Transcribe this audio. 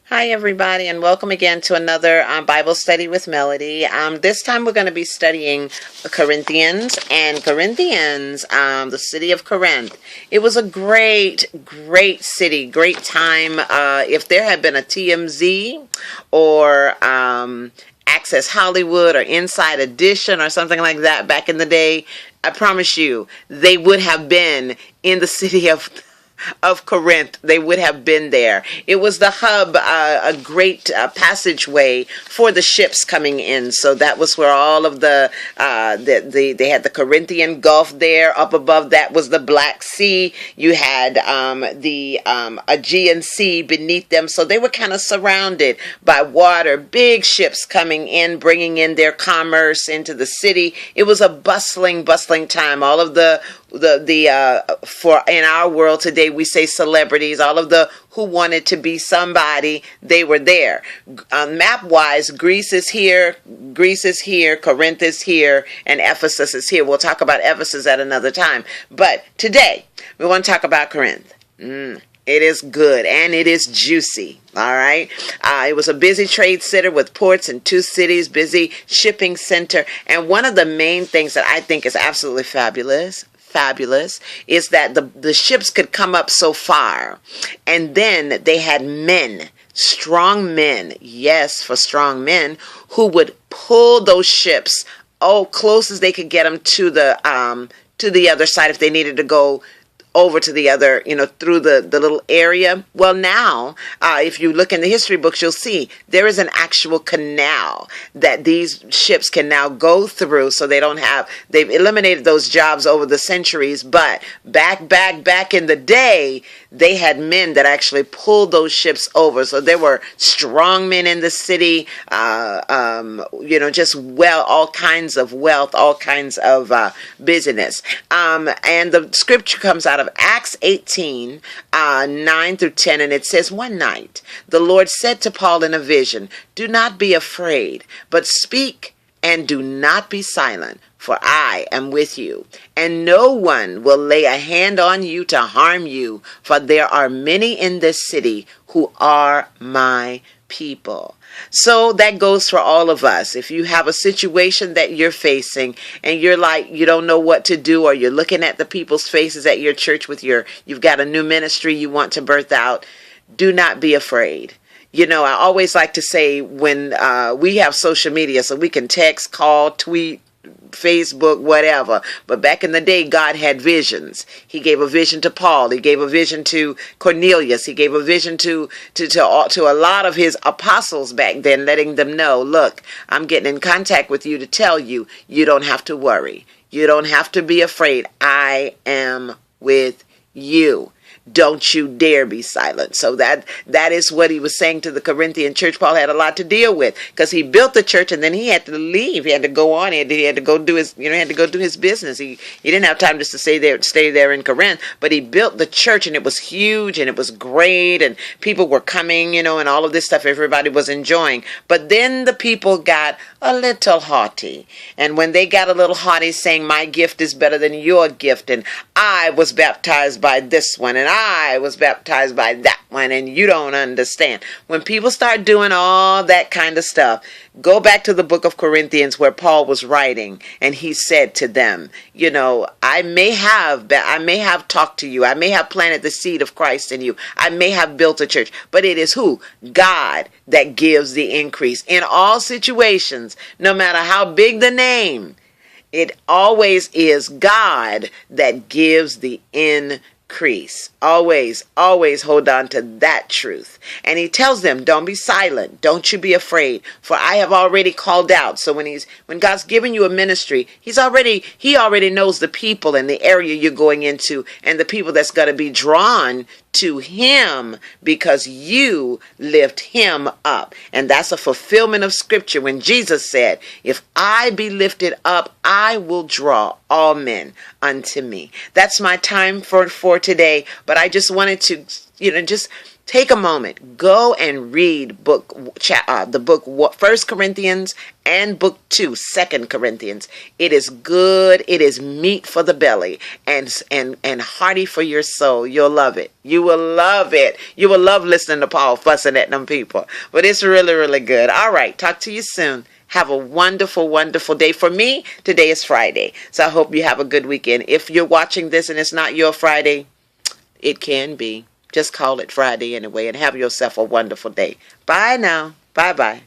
Hi, everybody, and welcome again to another Bible study with Melody. This time we're going to be studying Corinthians, the city of Corinth. It was a great city, great time. If there had been a TMZ or Access Hollywood or Inside Edition or something like that back in the day, I promise you, they would have been in the city of Corinth. They would have been there. It was the hub, a great passageway for the ships coming in. So that was where all of they had the Corinthian Gulf there. Up above that was the Black Sea. You had the Aegean Sea beneath them. So they were kind of surrounded by water. Big ships coming in, bringing in their commerce into the city. It was a bustling time. All of for in our world today, we say celebrities, all of the who wanted to be somebody, they were there. Map wise, Greece is here, Corinth is here, and Ephesus is here. We'll talk about Ephesus at another time. But today, we want to talk about Corinth. It is good and it is juicy. All right. It was a busy trade center with ports in two cities, busy shipping center. And one of the main things that I think is absolutely fabulous is that the ships could come up so far, and then they had strong men, yes, for strong men, who would pull those ships close as they could get them to the other side if they needed to go over to the other, through the little area. Well, now, if you look in the history books, you'll see there is an actual canal that these ships can now go through, so they've eliminated those jobs over the centuries, but back in the day, they had men that actually pulled those ships over. So there were strong men in the city, just all kinds of wealth, all kinds of business. And the scripture comes out of Acts 18, 9 through 10, and it says, "One night the Lord said to Paul in a vision, 'Do not be afraid, but speak and do not be silent, for I am with you, and no one will lay a hand on you to harm you, for there are many in this city who are my people.'" So that goes for all of us. If you have a situation that you're facing and you're like, you don't know what to do, or you're looking at the people's faces at your church you've got a new ministry you want to birth out, do not be afraid. I always like to say when we have social media, so we can text, call, tweet, Facebook, whatever. But back in the day, God had visions. He gave a vision to Paul. He gave a vision to Cornelius. He gave a vision to a lot of his apostles back then, letting them know, look, I'm getting in contact with you to tell you, you don't have to worry. You don't have to be afraid. I am with you. Don't you dare be silent. So that is what he was saying to the Corinthian church. Paul had a lot to deal with because he built the church and then he had to leave. He had to go on. He had to go do his, his business. He didn't have time just to stay there in Corinth, but he built the church and it was huge and it was great and people were coming, and all of this stuff everybody was enjoying. But then the people got a little haughty. And when they got a little haughty saying, my gift is better than your gift, and I was baptized by this one, and I was baptized by that one, and you don't understand. When people start doing all that kind of stuff, go back to the book of Corinthians where Paul was writing, and he said to them, I may have talked to you. I may have planted the seed of Christ in you. I may have built a church, but it is who? God that gives the increase. In all situations, no matter how big the name, it always is God that gives the increase. Always hold on to that truth. And he tells them, don't be silent. Don't you be afraid, for I have already called out. So when God's giving you a ministry, he already knows the people and the area you're going into and the people that's going to be drawn to him because you lift him up. And that's a fulfillment of scripture when Jesus said, if I be lifted up, I will draw all men unto me. That's my time for today. But I just wanted to just take a moment, go and read the book 1 Corinthians and book 2, 2 Corinthians. It is good. It is meat for the belly and hearty for your soul. You'll love it. You will love it. You will love listening to Paul fussing at them people. But it's really, really good. All right. Talk to you soon. Have a wonderful, wonderful day. For me, today is Friday. So I hope you have a good weekend. If you're watching this and it's not your Friday, it can be. Just call it Friday anyway and have yourself a wonderful day. Bye now. Bye-bye.